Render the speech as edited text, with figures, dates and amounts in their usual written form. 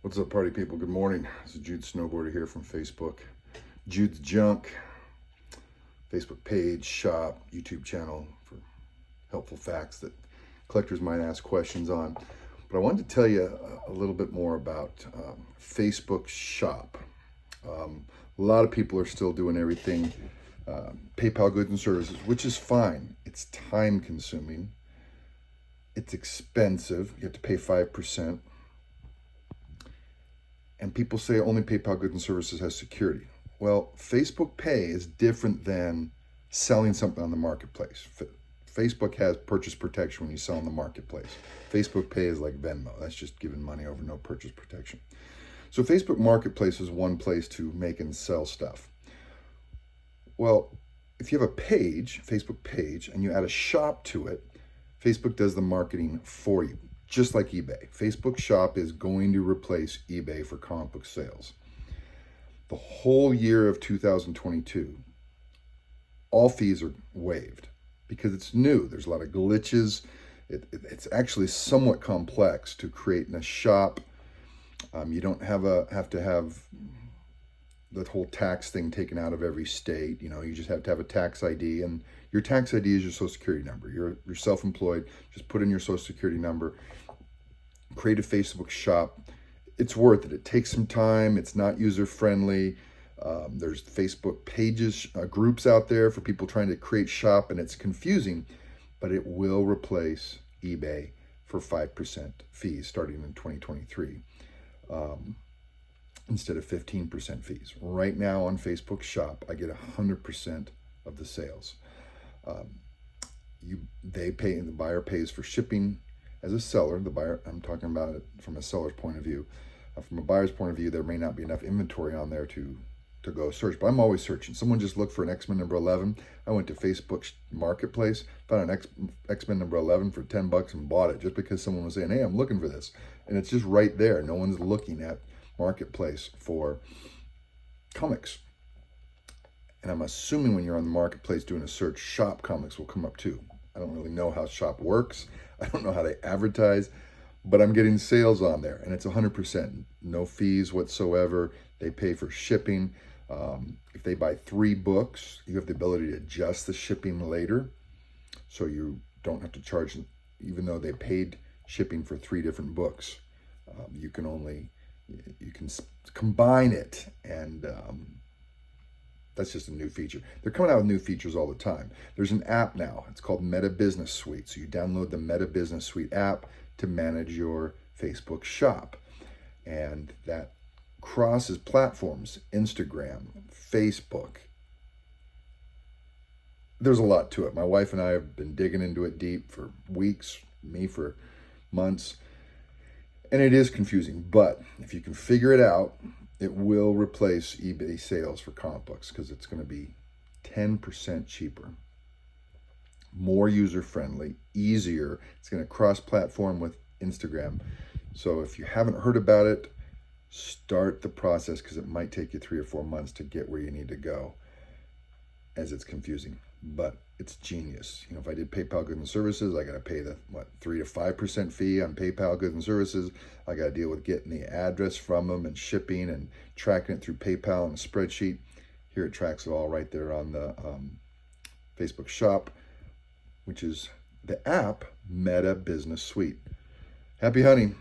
What's up, party people? Good morning. This is Jude Snowboarder here from Facebook. Jude's Junk, Facebook page, shop, YouTube channel for helpful facts that collectors might ask questions on. But I wanted to tell you a little bit more about Facebook shop. A lot of people are still doing everything PayPal goods and services, which is fine. It's time consuming. It's expensive. You have to pay 5%. And people say only PayPal goods and services has security. Well, Facebook Pay is different than selling something on the marketplace. Facebook has purchase protection when you sell on the marketplace. Facebook Pay is like Venmo. That's just giving money over, no purchase protection. So Facebook Marketplace is one place to make and sell stuff. Well, if you have a page, Facebook page, and you add a shop to it, Facebook does the marketing for you. Just like eBay. Facebook Shop is going to replace eBay for comic book sales. The whole year of 2022, all fees are waived because it's new. There's a lot of glitches. It's actually somewhat complex to create in a shop. You don't have to have the whole tax thing taken out of every state. You just have to have a tax ID, and your tax ID is your social security number. You're self-employed. Just put in your social security number. Create a Facebook shop. It's worth it. It takes some time. It's not user-friendly. There's Facebook pages, groups out there for people trying to create shop, and it's confusing, but it will replace eBay for 5% fees starting in 2023 instead of 15% fees. Right now on Facebook shop, I get 100% of the sales. They pay, the buyer pays for shipping. As a seller, the buyer, I'm talking about it from a seller's point of view. From a buyer's point of view, there may not be enough inventory on there to go search, but I'm always searching. Someone just looked for an X-Men number 11. I went to Facebook Marketplace, found an X-Men number 11 for $10 and bought it just because someone was saying, hey, I'm looking for this. And it's just right there. No one's looking at Marketplace for comics. And I'm assuming when you're on the Marketplace doing a search, shop comics will come up too. I don't really know how shop works. I don't know how they advertise, but I'm getting sales on there, and it's 100%. No fees whatsoever. They pay for shipping. If they buy 3 books, you have the ability to adjust the shipping later, so you don't have to charge, even though they paid shipping for 3 different books. You can combine it, and that's just a new feature. They're coming out with new features all the time. There's an app now. It's called Meta Business Suite. So you download the Meta Business Suite app to manage your Facebook shop. And that crosses platforms, Instagram, Facebook. There's a lot to it. My wife and I have been digging into it deep for weeks, me for months. And it is confusing, but if you can figure it out, it will replace eBay sales for comic books because it's going to be 10% cheaper, more user-friendly, easier. It's going to cross-platform with Instagram. So if you haven't heard about it, start the process because it might take you 3 or 4 months to get where you need to go, as it's confusing. But it's genius. If I did PayPal goods and services, I got to pay the 3 to 5% fee on PayPal goods and services. I got to deal with getting the address from them and shipping and tracking it through PayPal and a spreadsheet. Here it tracks it all right there on the Facebook shop, which is the app Meta Business Suite. Happy hunting.